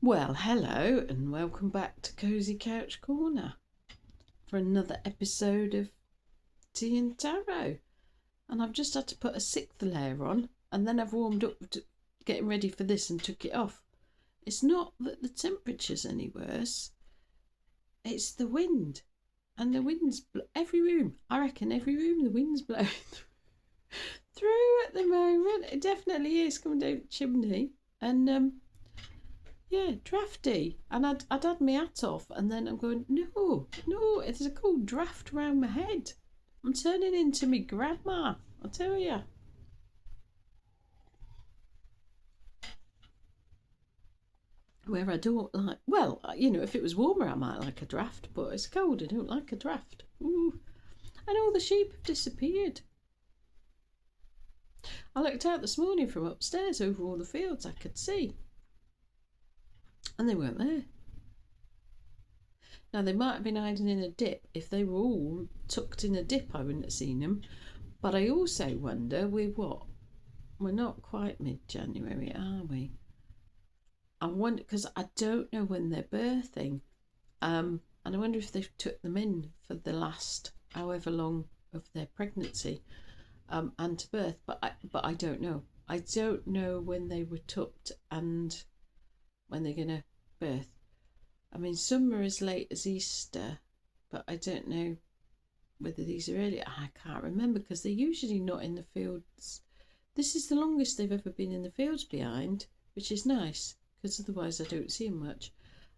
Well, hello and welcome back to Cozy Couch Corner for another episode of Tea and Tarot. And I've just had to put a sixth layer on and then I've warmed up to getting ready for this and took it off. It's not that the temperature's any worse, it's the wind. And the wind's every room, I reckon every room the wind's blowing through at the moment. It definitely is coming down the chimney. And yeah, drafty. And I'd had my hat off and then I'm going, no, it's a cold draft round my head. I'm turning into me grandma, I tell you. Where I don't like, well, if it was warmer I might like a draft, but it's cold, I don't like a draft. Ooh. And all the sheep have disappeared. I looked out this morning from upstairs over all the fields I could see. And they weren't there. Now, they might have been hiding in a dip. If they were all tucked in a dip, I wouldn't have seen them. But I also wonder, we're not quite mid-January, are we? I wonder, because I don't know when they're birthing. And I wonder if they've took them in for the last however long of their pregnancy and to birth. But I don't know. I don't know when they were tucked and when they're going to birth. I mean, some are as late as Easter, but I don't know whether these are early. I can't remember because they're usually not in the fields. This is the longest they've ever been in the fields behind, which is nice because otherwise I don't see them much.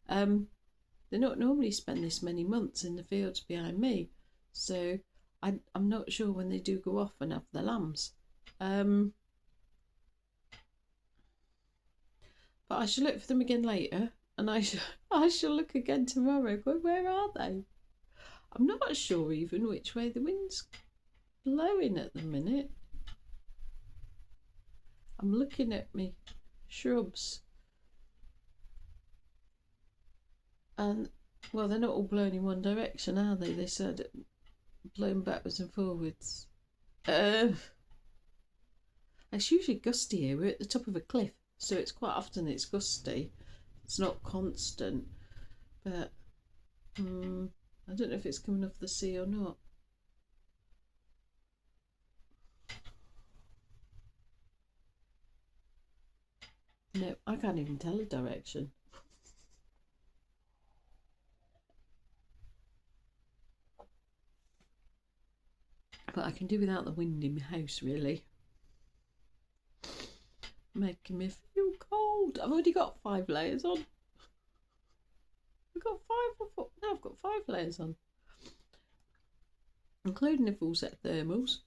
They don't normally spend this many months in the fields behind me, so I'm not sure when they do go off and have the lambs. But I shall look for them again later, and I shall look again tomorrow. Going, where are they? I'm not sure even which way the wind's blowing at the minute. I'm looking at me shrubs, and well, they're not all blowing in one direction, are they? They said blowing backwards and forwards. It's usually gusty here. We're at the top of a cliff, so it's quite often it's gusty. It's not constant, but I don't know if it's coming off the sea or not. No, I can't even tell a direction. But I can do without the wind in my house, really. Making me feel cold. I've already got 5 layers on. I've got 5 layers on, including a full set of thermals.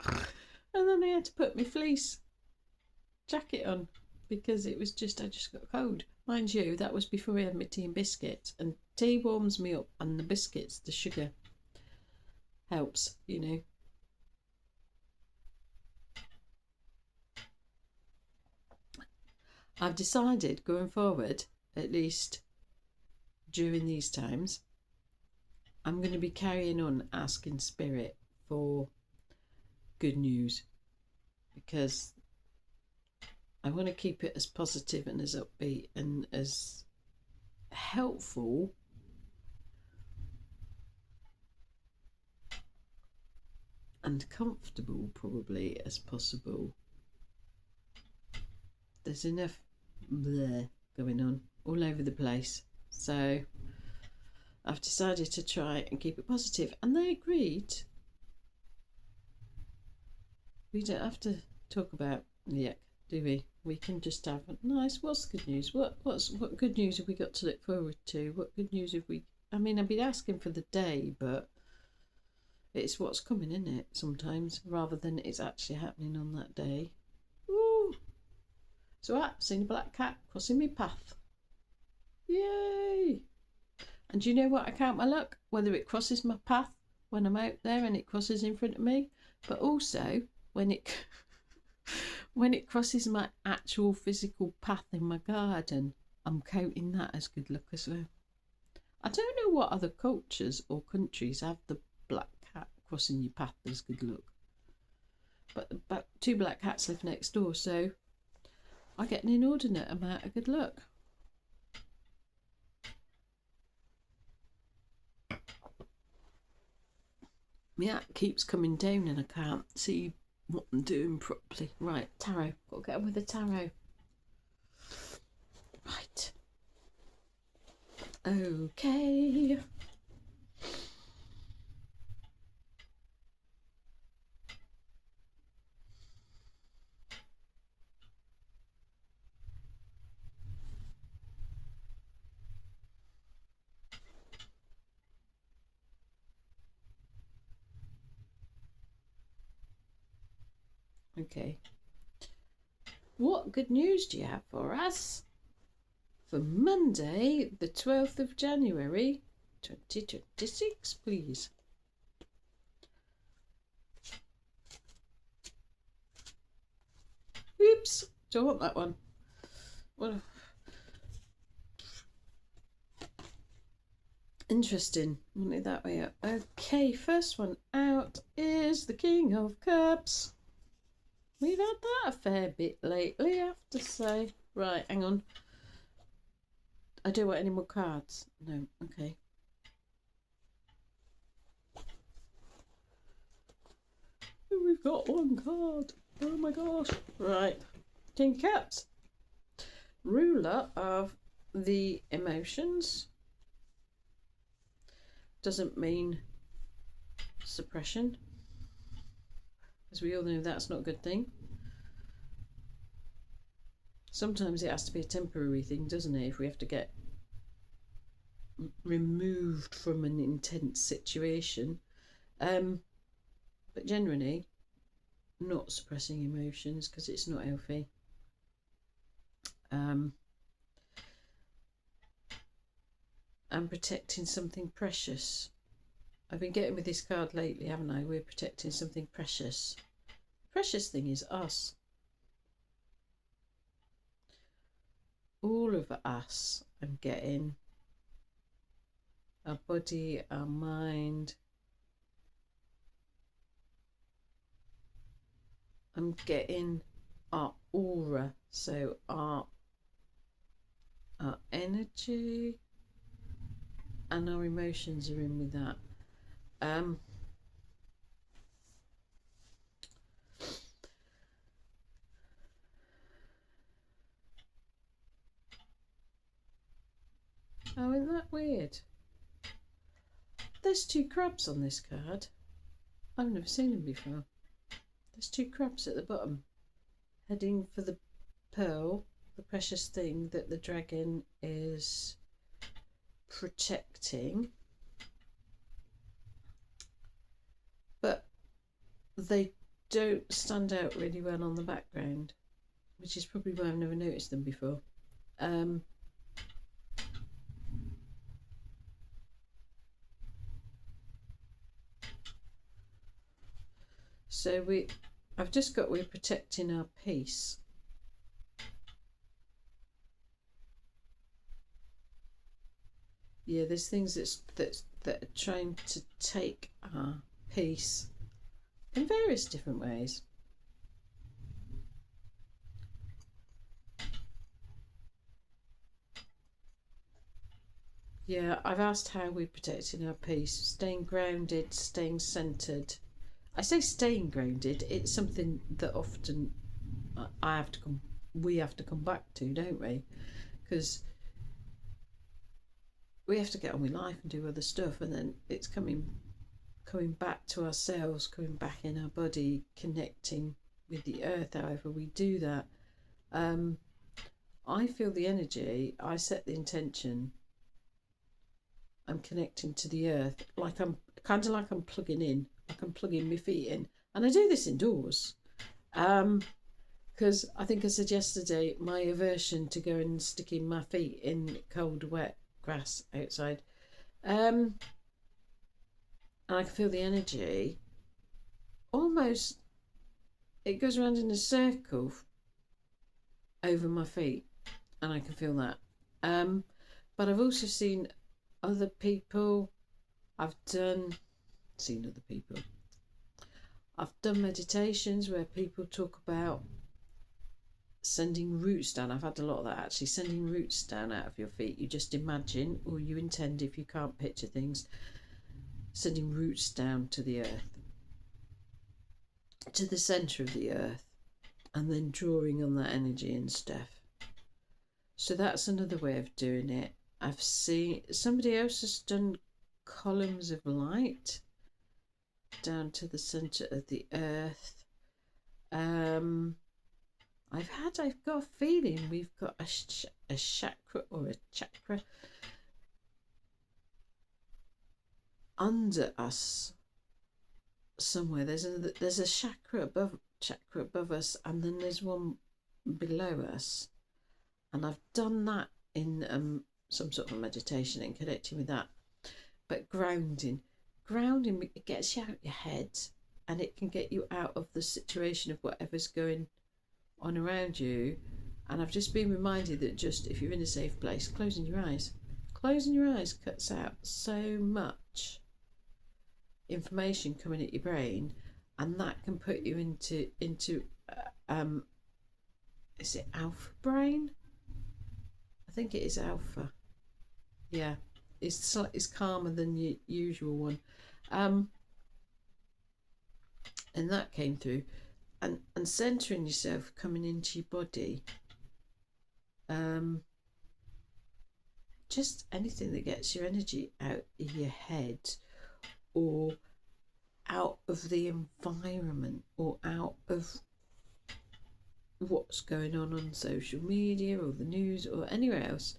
And then I had to put my fleece jacket on because it was I just got cold. Mind you, that was before I had my tea and biscuits, and tea warms me up and the biscuits, the sugar helps, I've decided going forward, at least during these times, I'm going to be carrying on asking Spirit for good news because I want to keep it as positive and as upbeat and as helpful and comfortable probably as possible. There's enough bleh going on all over the place, so I've decided to try and keep it positive, and they agreed. We don't have to talk about yuck, do we? We can just have nice. What's good news? What good news have we got to look forward to? What good news have we? I mean, I've been asking for the day, but it's what's coming in it sometimes, rather than it's actually happening on that day. Ooh. So I've seen a black cat crossing my path. Yay! And do you know what? I count my luck, whether it crosses my path when I'm out there and it crosses in front of me, but also when it crosses my actual physical path in my garden, I'm counting that as good luck as well. I don't know what other cultures or countries have the black cat crossing your path as good luck. But 2 black cats live next door, so I get an inordinate amount of good luck. My app keeps coming down and I can't see what I'm doing properly. Right, tarot. Got to get on with the tarot. Right. Okay. Okay. What good news do you have for us for Monday, the 12th of January, 2026, please? Oops, don't want that one. Well, interesting. Want it that way up. Okay, first one out is the King of Cups. We've had that a fair bit lately, I have to say. Right, hang on. I don't want any more cards. No, okay. We've got one card. Oh my gosh. Right. King of Cups. Ruler of the emotions. Doesn't mean suppression, as we all know that's not a good thing. Sometimes it has to be a temporary thing, doesn't it, if we have to get removed from an intense situation. But generally not suppressing emotions, because it's not healthy. And protecting something precious. I've been getting with this card lately, haven't I? We're protecting something precious. The precious thing is us. All of us. I'm getting our body, our mind. I'm getting our aura, so our energy and our emotions are in with that. Oh, isn't that weird? There's two crabs on this card. I've never seen them before. There's two crabs at the bottom, heading for the pearl, the precious thing that the dragon is protecting. But they don't stand out really well on the background, which is probably why I've never noticed them before. So I've just got we're protecting our peace. Yeah, there's things that are trying to take our peace in various different ways. Yeah, I've asked how we're protecting our peace, staying grounded, staying centered. I say staying grounded, it's something that often we have to come back to, don't we? Because we have to get on with life and do other stuff, and then it's coming back to ourselves, coming back in our body, connecting with the earth. However we do that, I feel the energy, I set the intention, I'm connecting to the earth, like I'm plugging in, like I'm plugging my feet in. And I do this indoors, because I think I said yesterday my aversion to go and sticking my feet in cold wet grass outside, and I can feel the energy almost, it goes around in a circle over my feet, and I can feel that. But I've also seen other people, I've done meditations where people talk about sending roots down. I've had a lot of that actually, sending roots down out of your feet. You just imagine, or you intend if you can't picture things, sending roots down to the earth, to the centre of the earth, and then drawing on that energy and stuff. So that's another way of doing it. I've seen somebody else has done columns of light down to the centre of the earth. I've got a feeling we've got a chakra or a chakra under us somewhere. There's a chakra above us, and then there's one below us. And I've done that in some sort of meditation and connecting with that. But grounding, it gets you out your head, and it can get you out of the situation of whatever's going on around you. And I've just been reminded that just if you're in a safe place, closing your eyes cuts out so much information coming at your brain, and that can put you into is it alpha brain? I think it is alpha. Yeah, it's calmer than your usual one, and that came through. And centering yourself, coming into your body, just anything that gets your energy out of your head or out of the environment or out of what's going on social media or the news or anywhere else,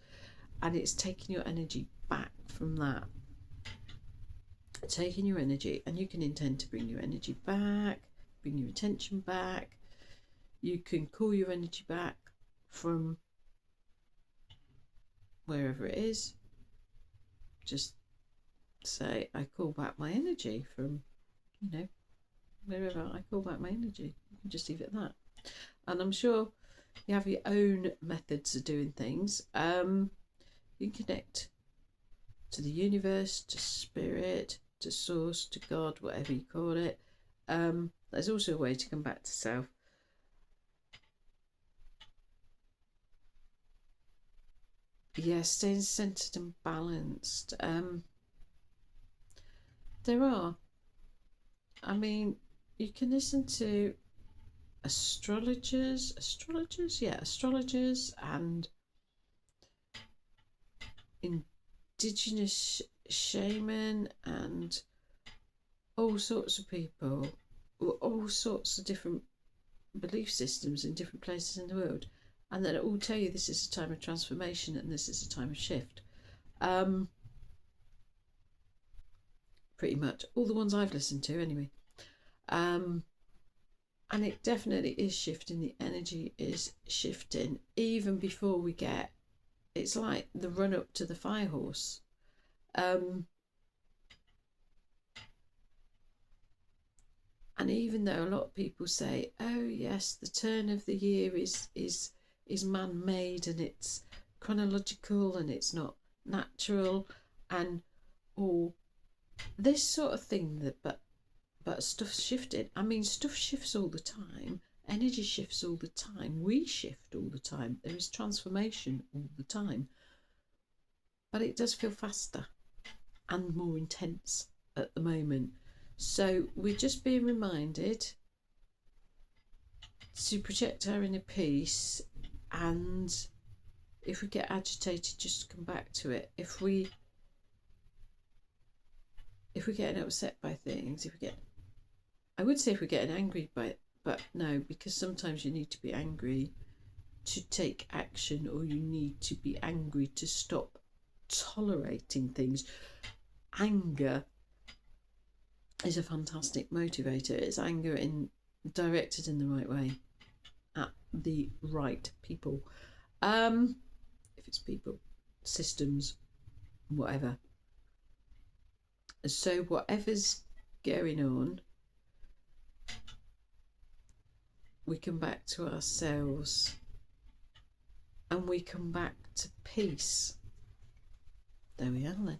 and it's taking your energy back from that, taking your energy, and you can intend to bring your energy back, bring your attention back. You can call your energy back from wherever it is. Just say, I call back my energy from, wherever. I call back my energy. You can just leave it at that. And I'm sure you have your own methods of doing things. You can connect to the universe, to spirit, to source, to God, whatever you call it. There's also a way to come back to self. Yes, staying centered and balanced. There are. I mean, you can listen to astrologers and indigenous shaman and all sorts of people, all sorts of different belief systems in different places in the world, and then it will tell you this is a time of transformation and this is a time of shift. Pretty much all the ones I've listened to anyway. And it definitely is shifting. The energy is shifting even before we get, it's like the run up to the fire horse. And even though a lot of people say, oh yes, the turn of the year is man-made and it's chronological and it's not natural and all this sort of thing, but stuff's shifted. I mean, stuff shifts all the time. Energy shifts all the time. We shift all the time. There is transformation all the time. But it does feel faster and more intense at the moment. So we're just being reminded to protect our inner peace, and if we get agitated, just come back to it. If we're getting upset by things, I would say if we're getting angry by it, but no, because sometimes you need to be angry to take action, or you need to be angry to stop tolerating things. Anger is a fantastic motivator. It's anger directed in the right way at the right people. If it's people, systems, whatever. So whatever's going on, we come back to ourselves and we come back to peace. There we are then.